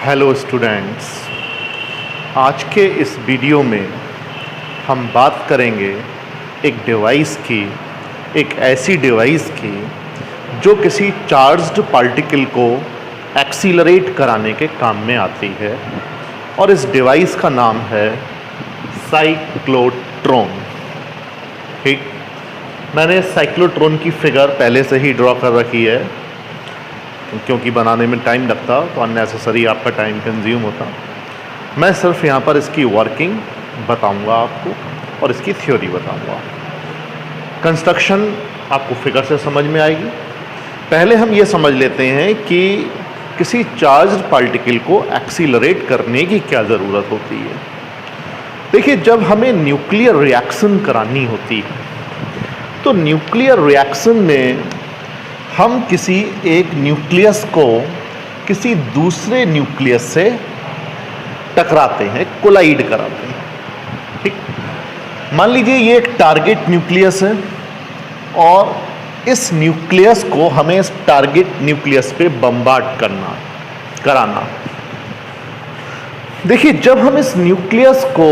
Hello students, आज के इस वीडियो में हम बात करेंगे एक डिवाइस की, एक ऐसी डिवाइस की जो किसी चार्ज्ड पार्टिकल को एक्सीलरेट कराने के काम में आती है और इस डिवाइस का नाम है साइक्लोट्रॉन। ठीक, मैंने साइक्लोट्रॉन की फिगर पहले से ही ड्रॉ कर रखी है क्योंकि बनाने में टाइम लगता तो अननेसेसरी आपका टाइम कंज्यूम होता। मैं सिर्फ यहाँ पर इसकी वर्किंग बताऊँगा आपको और इसकी थ्योरी बताऊँगा। कंस्ट्रक्शन आपको फिगर से समझ में आएगी। पहले हम ये समझ लेते हैं कि किसी चार्ज्ड पार्टिकल को एक्सीलरेट करने की क्या ज़रूरत होती है। देखिए, जब हमें न्यूक्लियर रिएक्शन करानी होती है तो न्यूक्लियर रिएक्शन में हम किसी एक न्यूक्लियस को किसी दूसरे न्यूक्लियस से टकराते हैं, कोलाइड कराते हैं। ठीक, मान लीजिए ये एक टारगेट न्यूक्लियस है और इस न्यूक्लियस को हमें इस टारगेट न्यूक्लियस पे बम्बार्ड कराना। देखिए, जब हम इस न्यूक्लियस को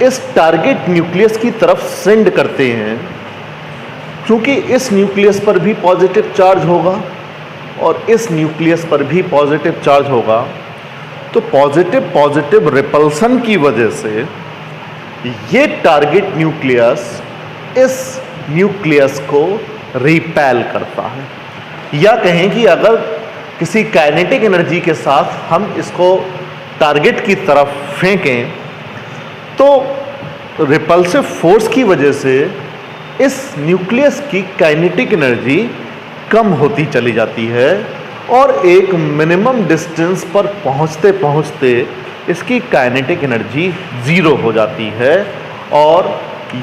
इस टारगेट न्यूक्लियस की तरफ सेंड करते हैं, क्योंकि इस न्यूक्लियस पर भी पॉजिटिव चार्ज होगा और इस न्यूक्लियस पर भी पॉजिटिव चार्ज होगा, तो पॉजिटिव रिपल्सन की वजह से ये टारगेट न्यूक्लियस इस न्यूक्लियस को रिपेल करता है। या कहें कि अगर किसी काइनेटिक एनर्जी के साथ हम इसको टारगेट की तरफ फेंकें तो रिपल्सिव फोर्स की वजह से इस न्यूक्लियस की काइनेटिक एनर्जी कम होती चली जाती है और एक मिनिमम डिस्टेंस पर पहुंचते पहुंचते इसकी काइनेटिक एनर्जी ज़ीरो हो जाती है और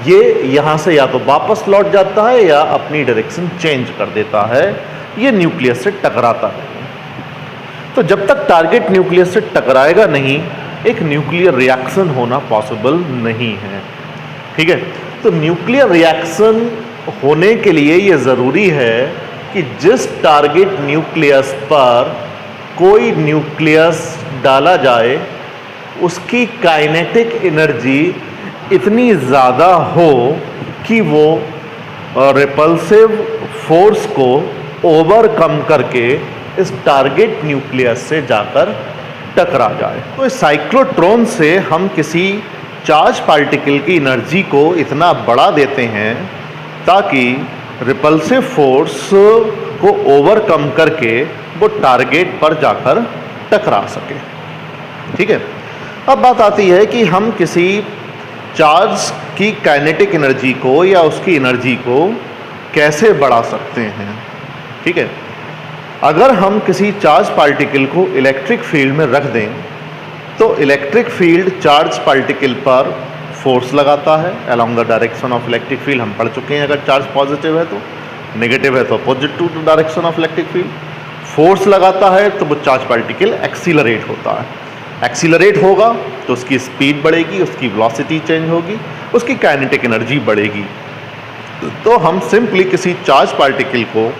ये यहाँ से या तो वापस लौट जाता है या अपनी डायरेक्शन चेंज कर देता है, ये न्यूक्लियस से टकराता नहीं। तो जब तक टारगेट न्यूक्लियस से टकराएगा नहीं, एक न्यूक्लियर रिएक्शन होना पॉसिबल नहीं है। ठीक है, तो न्यूक्लियर रिएक्शन होने के लिए ये ज़रूरी है कि जिस टारगेट न्यूक्लियस पर कोई न्यूक्लियस डाला जाए उसकी काइनेटिक एनर्जी इतनी ज़्यादा हो कि वो रिपल्सिव फोर्स को ओवरकम करके इस टारगेट न्यूक्लियस से जाकर टकरा जाए। तो इस साइक्लोट्रॉन से हम किसी चार्ज पार्टिकल की एनर्जी को इतना बढ़ा देते हैं ताकि रिपल्सिव फोर्स को ओवरकम करके वो टारगेट पर जाकर टकरा सके। ठीक है, अब बात आती है कि हम किसी चार्ज की काइनेटिक एनर्जी को या उसकी एनर्जी को कैसे बढ़ा सकते हैं। ठीक है, अगर हम किसी चार्ज पार्टिकल को इलेक्ट्रिक फील्ड में रख दें तो इलेक्ट्रिक फील्ड चार्ज पार्टिकल पर फोर्स लगाता है along the direction of electric field. हम पढ़ चुके हैं, अगर चार्ज पॉजिटिव है तो, नेगेटिव है तो opposite to the direction of electric field. Force लगाता है तो वो चार्ज पार्टिकल एक्सीलरेट होता है। एक्सीलरेट होगा तो उसकी स्पीड बढ़ेगी, उसकी वेलोसिटी चेंज होगी, उसकी काइनेटिक एनर्जी बढ़ेगी। तो हम सिंपली किसी चार्ज पार्टिकल को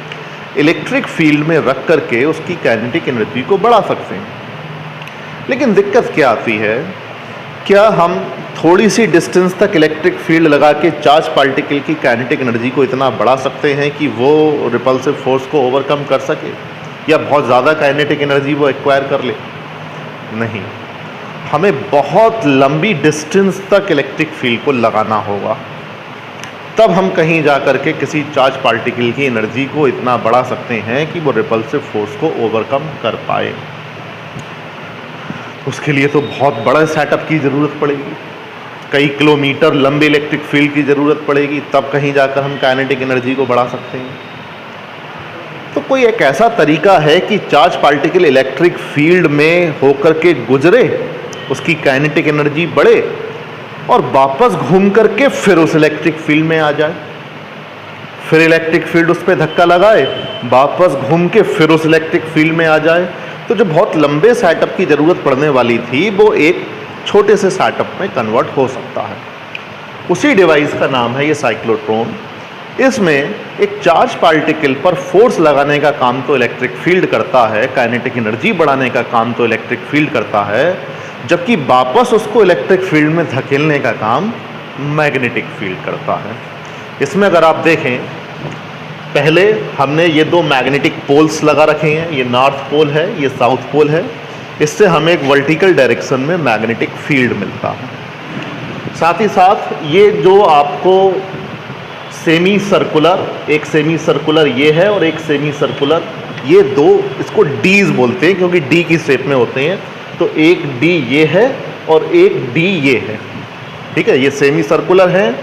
इलेक्ट्रिक फील्ड में रख करके उसकी काइनेटिक एनर्जी को बढ़ा सकते हैं। लेकिन दिक्कत क्या आती है, क्या हम थोड़ी सी डिस्टेंस तक इलेक्ट्रिक फील्ड लगा के चार्ज पार्टिकल की काइनेटिक एनर्जी को इतना बढ़ा सकते हैं कि वो रिपल्सिव फोर्स को ओवरकम कर सके या बहुत ज़्यादा काइनेटिक एनर्जी वो एक्वायर कर ले? नहीं, हमें बहुत लंबी डिस्टेंस तक इलेक्ट्रिक फील्ड को लगाना होगा, तब हम कहीं जा कर के किसी चार्ज पार्टिकल की एनर्जी को इतना बढ़ा सकते हैं कि वो रिपल्सिव फोर्स को ओवरकम कर पाए। उसके लिए तो बहुत बड़ा सेटअप की ज़रूरत पड़ेगी, कई किलोमीटर लंबे इलेक्ट्रिक फील्ड की ज़रूरत पड़ेगी, तब कहीं जाकर हम काइनेटिक एनर्जी को बढ़ा सकते हैं। तो कोई एक ऐसा तरीका है कि चार्ज पार्टिकल इलेक्ट्रिक फील्ड में होकर के गुजरे, उसकी काइनेटिक एनर्जी बढ़े और वापस घूम करके फिर उस इलेक्ट्रिक फील्ड में आ जाए, फिर इलेक्ट्रिक फील्ड उस पर धक्का लगाए, वापस घूम के फिर उस इलेक्ट्रिक फील्ड में आ जाए। तो जो बहुत लंबे सेटअप की ज़रूरत पड़ने वाली थी वो एक छोटे से सेटअप में कन्वर्ट हो सकता है। उसी डिवाइस का नाम है ये साइक्लोट्रॉन। इसमें एक चार्ज पार्टिकल पर फोर्स लगाने का काम तो इलेक्ट्रिक फील्ड करता है, काइनेटिक एनर्जी बढ़ाने का काम तो इलेक्ट्रिक फील्ड करता है, जबकि वापस उसको इलेक्ट्रिक फील्ड में धकेलने का काम मैग्नेटिक फील्ड करता है। इसमें अगर आप देखें, पहले हमने ये दो मैग्नेटिक पोल्स लगा रखे हैं, ये नॉर्थ पोल है, ये साउथ पोल है। इससे हमें एक वर्टिकल डायरेक्शन में मैग्नेटिक फील्ड मिलता है। साथ ही साथ ये जो आपको सेमी सर्कुलर, एक सेमी सर्कुलर ये है और एक सेमी सर्कुलर, ये दो, इसको डीज बोलते हैं क्योंकि डी की शेप में होते हैं। तो एक डी ये है और एक डी ये है, ठीक है। ये सेमी सर्कुलर है,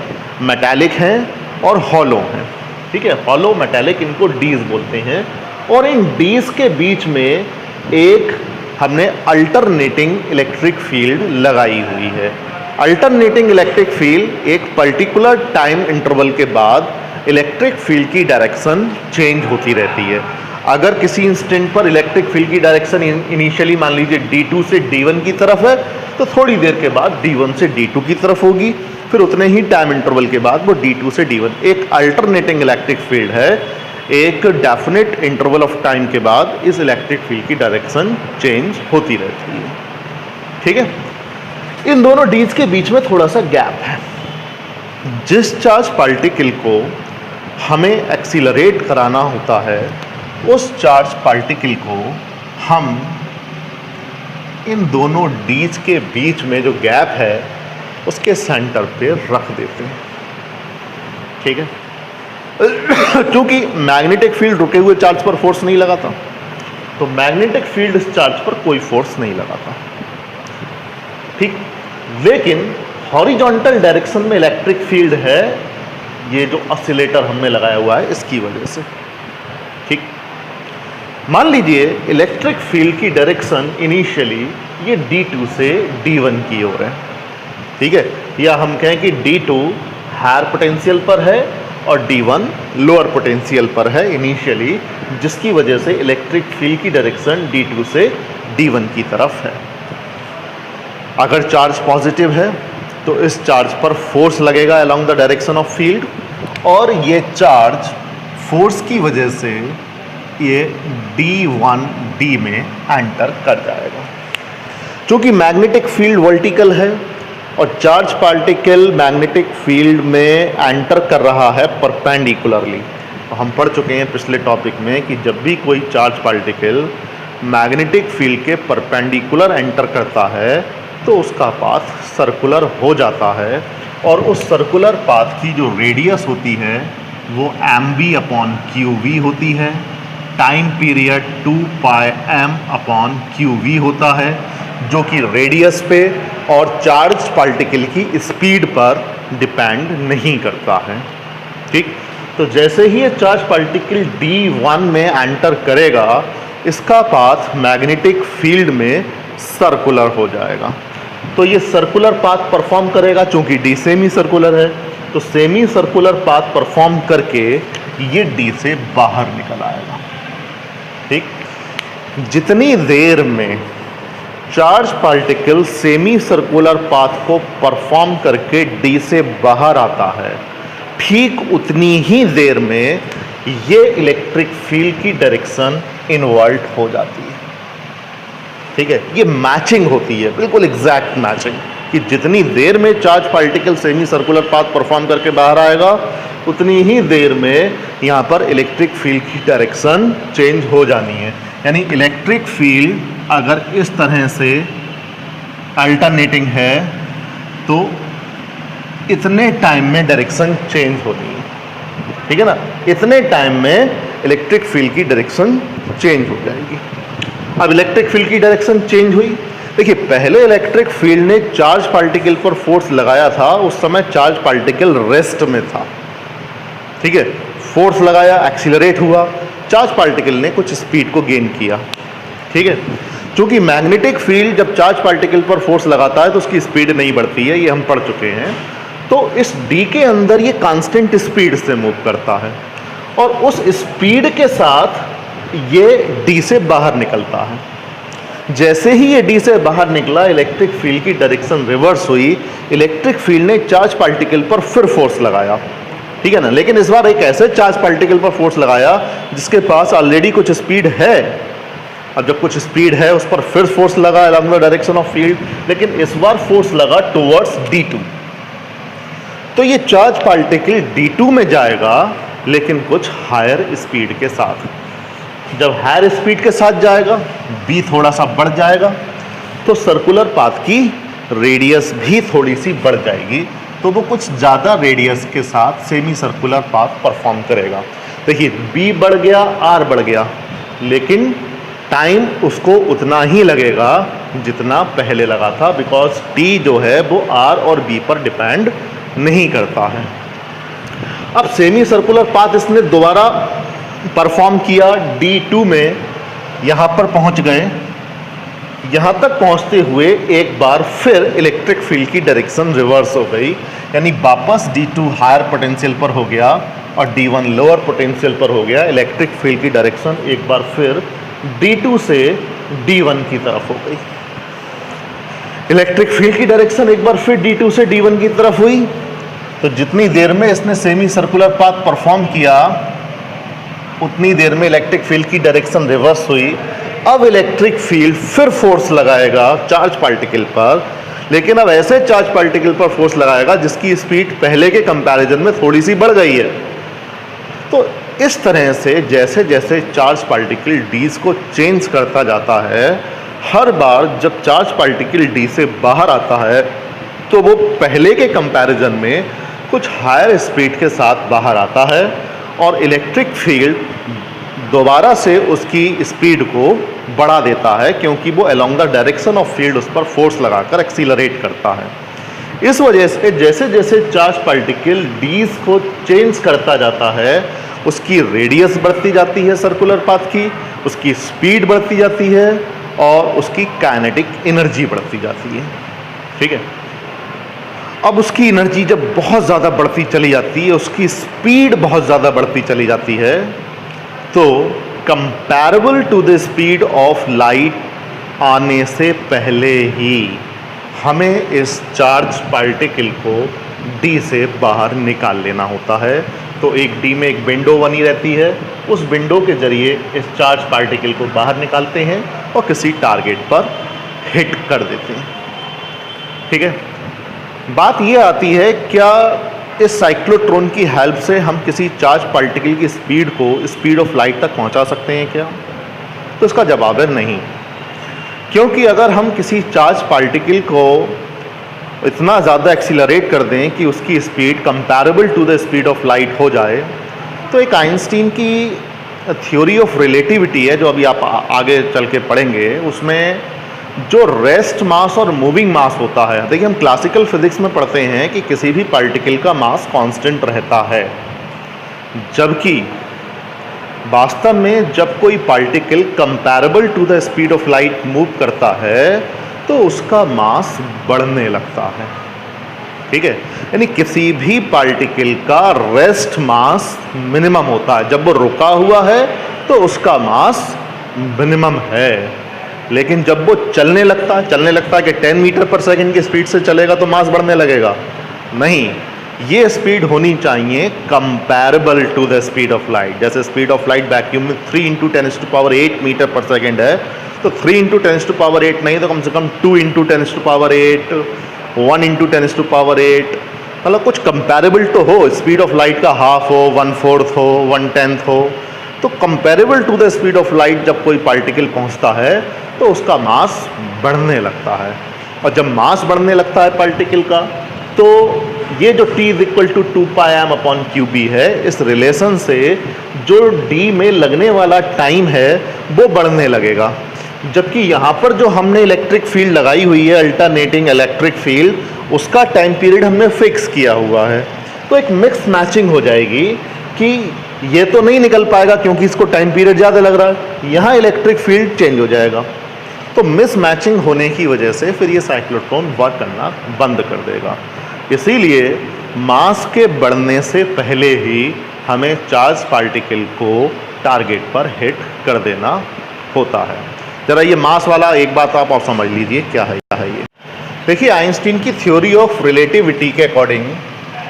मेटालिक हैं और हॉलो हैं, ठीक है। हॉलो, मेटालिक, इनको डीज बोलते हैं। और इन डीज के बीच में एक हमने अल्टरनेटिंग इलेक्ट्रिक फील्ड लगाई हुई है। अल्टरनेटिंग इलेक्ट्रिक फील्ड एक पर्टिकुलर टाइम इंटरवल के बाद इलेक्ट्रिक फील्ड की डायरेक्शन चेंज होती रहती है। अगर किसी इंस्टेंट पर इलेक्ट्रिक फील्ड की डायरेक्शन इनिशियली मान लीजिए D2 से D1 की तरफ है, तो थोड़ी देर के बाद D1 से D2 की तरफ होगी, फिर उतने ही टाइम इंटरवल के बाद वो D2 से D1। एक अल्टरनेटिंग इलेक्ट्रिक फील्ड है, एक डेफिनेट इंटरवल ऑफ टाइम के बाद इस इलेक्ट्रिक फील्ड की डायरेक्शन चेंज होती रहती है, ठीक है। इन दोनों डीज के बीच में थोड़ा सा गैप है। जिस चार्ज पार्टिकल को हमें एक्सीलरेट कराना होता है, उस चार्ज पार्टिकल को हम इन दोनों डीज के बीच में जो गैप है उसके सेंटर पे रख देते हैं, ठीक है। क्योंकि मैग्नेटिक फील्ड रुके हुए चार्ज पर फोर्स नहीं लगाता, तो मैग्नेटिक फील्ड इस चार्ज पर कोई फोर्स नहीं लगाता, ठीक। लेकिन हॉरिजॉन्टल डायरेक्शन में इलेक्ट्रिक फील्ड है, ये जो ऑसिलेटर हमने लगाया हुआ है इसकी वजह से, ठीक। मान लीजिए इलेक्ट्रिक फील्ड की डायरेक्शन इनिशियली ये D2 से D1 की ओर है, ठीक है। या हम कहें कि D2 हायर पोटेंशियल पर है और D1 लोअर पोटेंशियल पर है इनिशियली, जिसकी वजह से इलेक्ट्रिक फील्ड की डायरेक्शन D2 से D1 की तरफ है। अगर चार्ज पॉजिटिव है तो इस चार्ज पर फोर्स लगेगा along the direction of field, और ये चार्ज फोर्स की वजह से ये D1D में एंटर कर जाएगा। चूँकि मैग्नेटिक फील्ड वर्टिकल है और चार्ज पार्टिकल मैग्नेटिक फील्ड में एंटर कर रहा है परपेंडिकुलरली, तो हम पढ़ चुके हैं पिछले टॉपिक में कि जब भी कोई चार्ज पार्टिकल मैग्नेटिक फील्ड के परपेंडिकुलर एंटर करता है तो उसका पाथ सर्कुलर हो जाता है, और उस सर्कुलर पाथ की जो रेडियस होती है वो mv/qv होती है। टाइम पीरियड 2πm/qv होता है, जो कि रेडियस पे और चार्ज पार्टिकल की स्पीड पर डिपेंड नहीं करता है, ठीक। तो जैसे ही ये चार्ज पार्टिकल D1 में एंटर करेगा, इसका पाथ मैग्नेटिक फील्ड में सर्कुलर हो जाएगा। तो ये सर्कुलर पाथ परफॉर्म करेगा, चूंकि D सेमी सर्कुलर है, तो सेमी सर्कुलर पाथ परफॉर्म करके ये D से बाहर निकल आएगा, ठीक। जितनी देर में charge particle semi circular path को परफॉर्म करके D से बाहर आता है, ठीक उतनी ही देर में ये इलेक्ट्रिक फील्ड की डायरेक्शन इन्वर्ट हो जाती है, ठीक है। ये मैचिंग होती है, बिल्कुल एग्जैक्ट मैचिंग, कि जितनी देर में charge particle semi circular path perform करके बाहर आएगा, उतनी ही देर में यहाँ पर इलेक्ट्रिक फील्ड की डायरेक्शन चेंज हो जानी है। यानी इलेक्ट्रिक फील्ड अगर इस तरह से अल्टरनेटिंग है तो इतने टाइम में डायरेक्शन चेंज होनी है, ठीक है ना। इतने टाइम में इलेक्ट्रिक फील्ड की डायरेक्शन चेंज हो जाएगी। अब इलेक्ट्रिक फील्ड की डायरेक्शन चेंज हुई। देखिए, पहले इलेक्ट्रिक फील्ड ने चार्ज पार्टिकल पर फोर्स लगाया था, उस समय चार्ज पार्टिकल रेस्ट में था, ठीक है। फोर्स लगाया, एक्सीलरेट हुआ, चार्ज पार्टिकल ने कुछ स्पीड को गेन किया, ठीक है। क्योंकि मैग्नेटिक फील्ड जब चार्ज पार्टिकल पर फोर्स लगाता है तो उसकी स्पीड नहीं बढ़ती है, ये हम पढ़ चुके हैं। तो इस डी के अंदर ये कांस्टेंट स्पीड से मूव करता है और उस स्पीड के साथ ये डी से बाहर निकलता है। जैसे ही ये डी से बाहर निकला, इलेक्ट्रिक फील्ड की डायरेक्शन रिवर्स हुई। इलेक्ट्रिक फील्ड ने चार्ज पार्टिकल पर फिर फोर्स लगाया ठीक है ना। लेकिन इस बार एक ऐसे चार्ज पार्टिकल पर फोर्स लगाया जिसके पास ऑलरेडी कुछ स्पीड है, अब जब कुछ स्पीड है उस पर फिर फोर्स लगा along the direction of field, लेकिन इस बार फोर्स लगा टुवर्ड्स d2। तो ये चार्ज पार्टिकल d2 में जाएगा लेकिन कुछ हायर स्पीड के साथ। जब हायर स्पीड के साथ जाएगा b थोड़ा सा बढ़ जाएगा, तो सर्कुलर पाथ की रेडियस भी थोड़ी सी बढ़ जाएगी, तो वो कुछ ज़्यादा रेडियस के साथ सेमी सर्कुलर पाथ परफॉर्म करेगा। देखिए b बढ़ गया, r बढ़ गया, लेकिन टाइम उसको उतना ही लगेगा जितना पहले लगा था, बिकॉज t जो है वो r और b पर डिपेंड नहीं करता है। अब सेमी सर्कुलर पाथ इसने दोबारा परफॉर्म किया d2 में, यहाँ पर पहुँच गए। यहाँ तक पहुँचते हुए एक बार फिर इलेक्ट्रिक फील्ड की डायरेक्शन रिवर्स हो गई, यानी वापस d2 हायर पोटेंशियल पर हो गया और d1 लोअर पोटेंशियल पर हो गया। इलेक्ट्रिक फील्ड की डायरेक्शन एक बार फिर d2 से d1 की तरफ हो गई। इलेक्ट्रिक फील्ड की डायरेक्शन एक बार फिर d2 से d1 की तरफ हुई, तो जितनी देर में इसने सेमी सर्कुलर पाथ परफॉर्म किया उतनी देर में इलेक्ट्रिक फील्ड की डायरेक्शन रिवर्स हुई। अब इलेक्ट्रिक फील्ड फिर फोर्स लगाएगा चार्ज पार्टिकल पर, लेकिन अब ऐसे चार्ज पार्टिकल पर फोर्स लगाएगा जिसकी स्पीड पहले के कंपैरिजन में थोड़ी सी बढ़ गई है। तो इस तरह से जैसे जैसे चार्ज पार्टिकल डीज को चेंज करता जाता है, हर बार जब चार्ज पार्टिकल डी से बाहर आता है तो वो पहले के कंपैरिजन में कुछ हायर स्पीड के साथ बाहर आता है और इलेक्ट्रिक फील्ड दोबारा से उसकी स्पीड को बढ़ा देता है, क्योंकि वो along the direction of field उस पर फोर्स लगाकर एक्सीलरेट करता है। इस वजह से जैसे जैसे चार्ज पार्टिकल डीज को चेंज करता जाता है, उसकी रेडियस बढ़ती जाती है सर्कुलर पाथ की, उसकी स्पीड बढ़ती जाती है और उसकी काइनेटिक एनर्जी बढ़ती जाती है। ठीक है, अब उसकी एनर्जी जब बहुत ज़्यादा बढ़ती चली जाती है, उसकी स्पीड बहुत ज़्यादा बढ़ती चली जाती है, तो comparable to the speed of light आने से पहले ही हमें इस चार्ज पार्टिकल को डी से बाहर निकाल लेना होता है। तो एक डी में एक विंडो बनी रहती है, उस विंडो के जरिए इस चार्ज पार्टिकल को बाहर निकालते हैं और किसी टारगेट पर हिट कर देते हैं। ठीक है, बात ये आती है क्या इस साइक्लोट्रॉन की हेल्प से हम किसी चार्ज पार्टिकल की स्पीड को स्पीड ऑफ लाइट तक पहुंचा सकते हैं क्या? तो इसका जवाब है नहीं, क्योंकि अगर हम किसी चार्ज पार्टिकल को इतना ज़्यादा एक्सीलरेट कर दें कि उसकी speed comparable to the speed of light हो जाए, तो एक आइंस्टीन की थ्योरी ऑफ रिलेटिविटी है जो अभी आप आगे चल के पढ़ेंगे, उसमें जो रेस्ट मास और मूविंग मास होता है, देखिए हम क्लासिकल फिजिक्स में पढ़ते हैं कि किसी भी पार्टिकल का मास कांस्टेंट रहता है, जबकि वास्तव में जब कोई particle comparable to the speed of light move करता है तो उसका मास बढ़ने लगता है। ठीक है, यानी किसी भी पार्टिकल का रेस्ट मास मिनिमम होता है, जब वो रुका हुआ है तो उसका मास मिनिमम है, लेकिन जब वो चलने लगता है कि 10 मीटर पर सेकंड की स्पीड से चलेगा तो मास बढ़ने लगेगा। नहीं, ये स्पीड होनी चाहिए comparable to the speed of light. जैसे स्पीड ऑफ लाइट वैक्यूम में 3 × 10⁸ मीटर पर सेकंड है, तो 3 × 10⁸ नहीं तो कम से कम 2 × 10⁸, 1 × 10⁸, मतलब कुछ कंपैरेबल तो हो, स्पीड ऑफ लाइट का हाफ हो, 1/4 हो, 1/10 हो। तो comparable to the speed of light जब कोई पार्टिकल पहुंचता है तो उसका मास बढ़ने लगता है, और जब मास बढ़ने लगता है पार्टिकल का, तो ये जो T = 2πm/qb है, इस रिलेशन से जो D में लगने वाला टाइम है वो बढ़ने लगेगा। जबकि यहाँ पर जो हमने इलेक्ट्रिक फील्ड लगाई हुई है, अल्टरनेटिंग इलेक्ट्रिक फील्ड, उसका टाइम पीरियड हमने फिक्स किया हुआ है। तो एक मिक्स मैचिंग हो जाएगी कि ये तो नहीं निकल पाएगा क्योंकि इसको टाइम पीरियड ज़्यादा लग रहा है, यहाँ इलेक्ट्रिक फील्ड चेंज हो जाएगा। तो मिस मैचिंग होने की वजह से फिर ये साइक्लोट्रॉन वर्क करना बंद कर देगा। इसीलिए मास के बढ़ने से पहले ही हमें चार्ज पार्टिकल को टारगेट पर हिट कर देना होता है। जरा ये मास वाला एक बात आप समझ लीजिए, क्या है ये। देखिए, आइंस्टीन की थ्योरी ऑफ रिलेटिविटी के according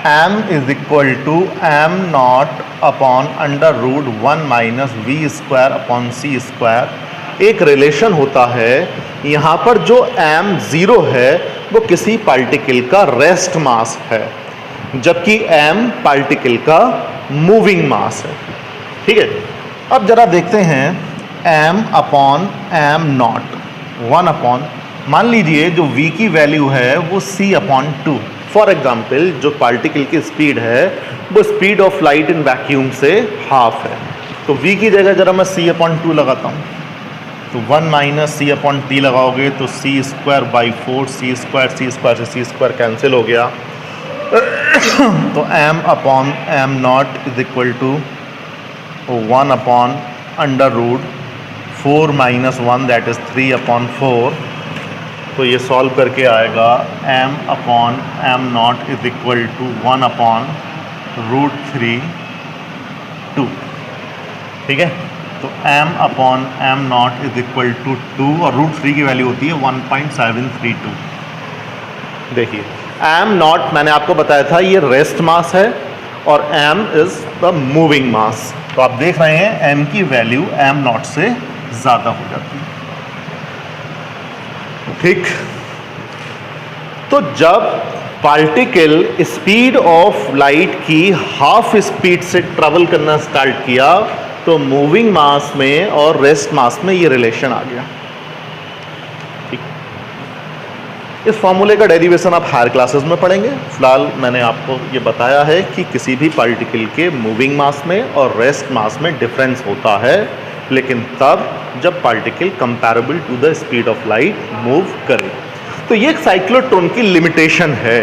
m is equal to M naught upon under root 1 minus V square upon C square. एक रिलेशन होता है, यहाँ पर जो m ज़ीरो है वो किसी पार्टिकल का रेस्ट मास है, जबकि m पार्टिकल का मूविंग मास है। ठीक है, अब जरा देखते हैं m upon M not 1 upon, मान लीजिए जो v की वैल्यू है वो c अपॉन 2। फॉर एग्जाम्पल जो पार्टिकल की स्पीड है वो speed of light in vacuum से हाफ है, तो v की जगह जरा मैं c अपॉन 2 लगाता हूँ, तो 1 माइनस सी अपॉन टी लगाओगे तो C square by 4, C square से सी स्क्वायर कैंसिल हो गया, तो m upon M naught is equal to 1 upon under root 4 minus 1 that is 3 upon 4। तो ये सॉल्व करके आएगा m upon M naught is equal to 1 upon root 3 2। ठीक है, तो m upon M naught is equal to 2 और root 3 की value होती है 1.732। देखिए m नॉट मैंने आपको बताया था ये रेस्ट मास है और m इज द मूविंग मास, तो आप देख रहे हैं m की वैल्यू m नॉट से ज़्यादा हो जाती है। ठीक, तो जब पार्टिकल स्पीड ऑफ लाइट की हाफ स्पीड से ट्रेवल करना स्टार्ट किया तो मूविंग मास में और रेस्ट मास में ये रिलेशन आ गया। ठीक, इस फॉर्मूले का डेरिवेशन आप हायर क्लासेस में पढ़ेंगे। फिलहाल मैंने आपको ये बताया है कि किसी भी पार्टिकल के मूविंग मास में और रेस्ट मास में डिफरेंस होता है, लेकिन तब जब particle comparable to the speed of light move करे। तो ये एक साइक्लोट्रॉन की लिमिटेशन है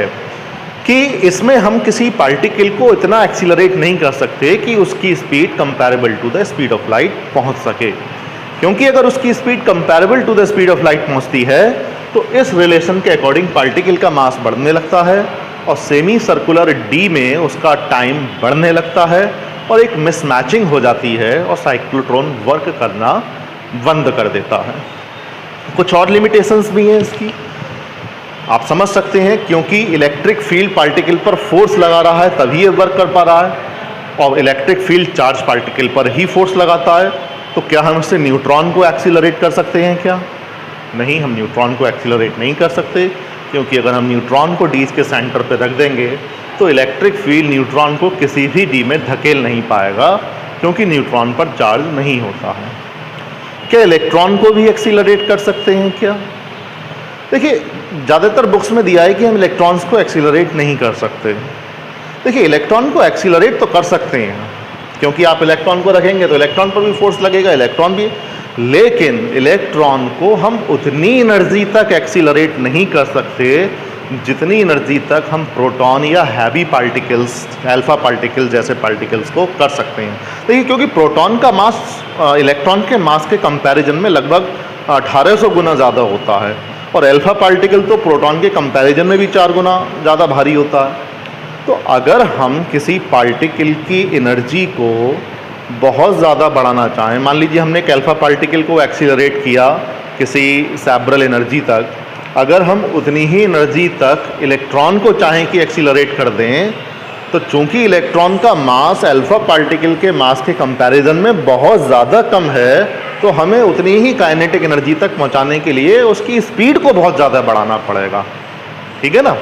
कि इसमें हम किसी पार्टिकल को इतना एक्सीलरेट नहीं कर सकते कि उसकी speed comparable to the speed of light पहुंच सके, क्योंकि अगर उसकी speed comparable to the speed of light पहुंचती है तो इस रिलेशन के अकॉर्डिंग पार्टिकल का मास बढ़ने लगता है और सेमी सर्कुलर डी में उसका टाइम बढ़ने लगता है और एक मिसमैचिंग हो जाती है और साइक्लोट्रॉन वर्क करना बंद कर देता है। कुछ और लिमिटेशंस भी हैं इसकी, आप समझ सकते हैं, क्योंकि इलेक्ट्रिक फील्ड पार्टिकल पर फोर्स लगा रहा है तभी ये वर्क कर पा रहा है और इलेक्ट्रिक फील्ड चार्ज पार्टिकल पर ही फोर्स लगाता है। तो क्या हम इससे न्यूट्रॉन को एक्सीलरेट कर सकते हैं क्या? नहीं, हम न्यूट्रॉन को एक्सीलरेट नहीं कर सकते, क्योंकि अगर हम न्यूट्रॉन को डी के सेंटर पर रख देंगे तो इलेक्ट्रिक फील्ड न्यूट्रॉन को किसी भी डी में धकेल नहीं पाएगा, क्योंकि न्यूट्रॉन पर चार्ज नहीं होता है। क्या इलेक्ट्रॉन को भी एक्सीलरेट कर सकते हैं क्या? देखिए, ज़्यादातर बुक्स में दिया है कि हम इलेक्ट्रॉन्स को एक्सीलरेट नहीं कर सकते। देखिए, इलेक्ट्रॉन को एक्सीलरेट तो कर सकते हैं, क्योंकि आप इलेक्ट्रॉन को रखेंगे तो इलेक्ट्रॉन पर भी फोर्स लगेगा, इलेक्ट्रॉन भी, लेकिन इलेक्ट्रॉन को हम उतनी एनर्जी तक एक्सीलरेट नहीं कर सकते जितनी एनर्जी तक हम प्रोटॉन या हैवी पार्टिकल्स, अल्फा पार्टिकल जैसे पार्टिकल्स को कर सकते हैं। देखिए, क्योंकि प्रोटॉन का मास इलेक्ट्रॉन के मास के कंपैरिजन में लगभग 1800 गुना ज़्यादा होता है और अल्फा पार्टिकल तो प्रोटॉन के कंपैरिजन में भी 4 गुना ज़्यादा भारी होता है। तो अगर हम किसी पार्टिकल की एनर्जी को बहुत ज़्यादा बढ़ाना चाहें, मान लीजिए हमने एक अल्फा पार्टिकल को एक्सीलरेट किया किसी सेब्रल एनर्जी तक, अगर हम उतनी ही एनर्जी तक इलेक्ट्रॉन को चाहें कि एक्सीलरेट कर दें, तो चूंकि इलेक्ट्रॉन का मास अल्फा पार्टिकल के मास के कंपैरिजन में बहुत ज़्यादा कम है, तो हमें उतनी ही काइनेटिक एनर्जी तक पहुंचाने के लिए उसकी स्पीड को बहुत ज़्यादा बढ़ाना पड़ेगा। ठीक है ना?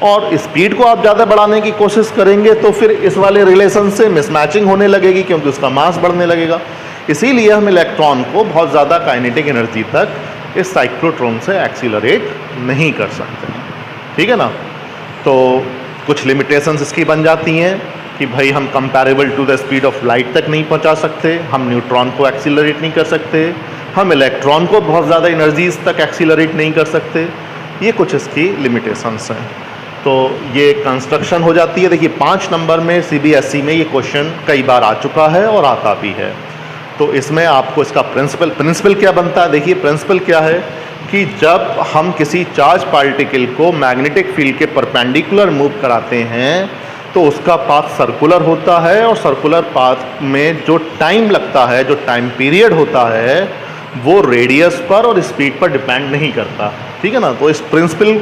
और स्पीड को आप ज़्यादा बढ़ाने की कोशिश करेंगे तो फिर इस वाले रिलेशन से मिसमैचिंग होने लगेगी, क्योंकि उसका मास बढ़ने लगेगा। इसीलिए हम इलेक्ट्रॉन को बहुत ज़्यादा काइनेटिक एनर्जी तक इस साइक्लोट्रॉन से एक्सीलरेट नहीं कर सकते। ठीक है ना? तो कुछ लिमिटेशंस इसकी बन जाती हैं कि भाई हम comparable to the speed of light तक नहीं पहुंचा सकते, हम न्यूट्रॉन को एक्सीलरेट नहीं कर सकते, हम इलेक्ट्रॉन को बहुत ज़्यादा एनर्जीज तक एक्सीलरेट नहीं कर सकते। ये कुछ इसकी लिमिटेशंस हैं। तो ये कंस्ट्रक्शन हो जाती है। देखिए, 5 नंबर में CBSE में ये क्वेश्चन कई बार आ चुका है और आता भी है। तो इसमें आपको इसका प्रिंसिपल क्या बनता है? देखिए, प्रिंसिपल क्या है कि जब हम किसी चार्ज पार्टिकल को मैग्नेटिक फील्ड के परपेंडिकुलर मूव कराते हैं तो उसका पाथ सर्कुलर होता है और सर्कुलर पाथ में जो टाइम लगता है, जो टाइम पीरियड होता है, वो रेडियस पर और स्पीड पर डिपेंड नहीं करता। ठीक है ना? तो इस प्रिंसिपल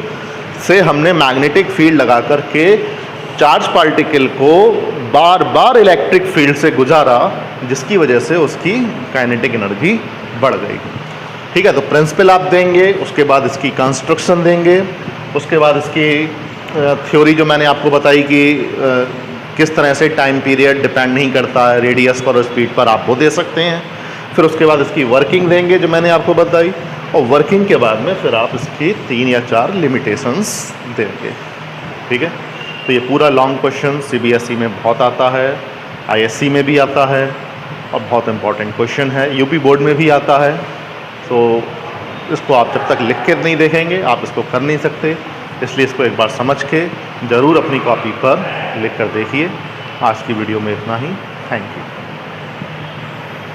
से हमने मैग्नेटिक फील्ड लगा करके चार्ज पार्टिकल को बार बार इलेक्ट्रिक फील्ड से गुजारा, जिसकी वजह से उसकी काइनेटिक एनर्जी बढ़ गई। ठीक है, तो प्रिंसिपल आप देंगे, उसके बाद इसकी कंस्ट्रक्शन देंगे, उसके बाद इसकी थ्योरी जो मैंने आपको बताई कि किस तरह से टाइम पीरियड डिपेंड नहीं करता है रेडियस पर और स्पीड पर, आप वो दे सकते हैं। फिर उसके बाद इसकी वर्किंग देंगे जो मैंने आपको बताई, और वर्किंग के बाद में फिर आप इसकी 3 या 4 लिमिटेशंस देंगे। ठीक है, तो ये पूरा लॉन्ग क्वेश्चन CBSE में बहुत आता है, ISC में भी आता है और बहुत इंपॉर्टेंट क्वेश्चन है, UP बोर्ड में भी आता है। तो इसको आप जब तक लिख के नहीं देखेंगे आप इसको कर नहीं सकते, इसलिए इसको एक बार समझ के ज़रूर अपनी कॉपी पर लिख कर देखिए। आज की वीडियो में इतना ही। Thank you.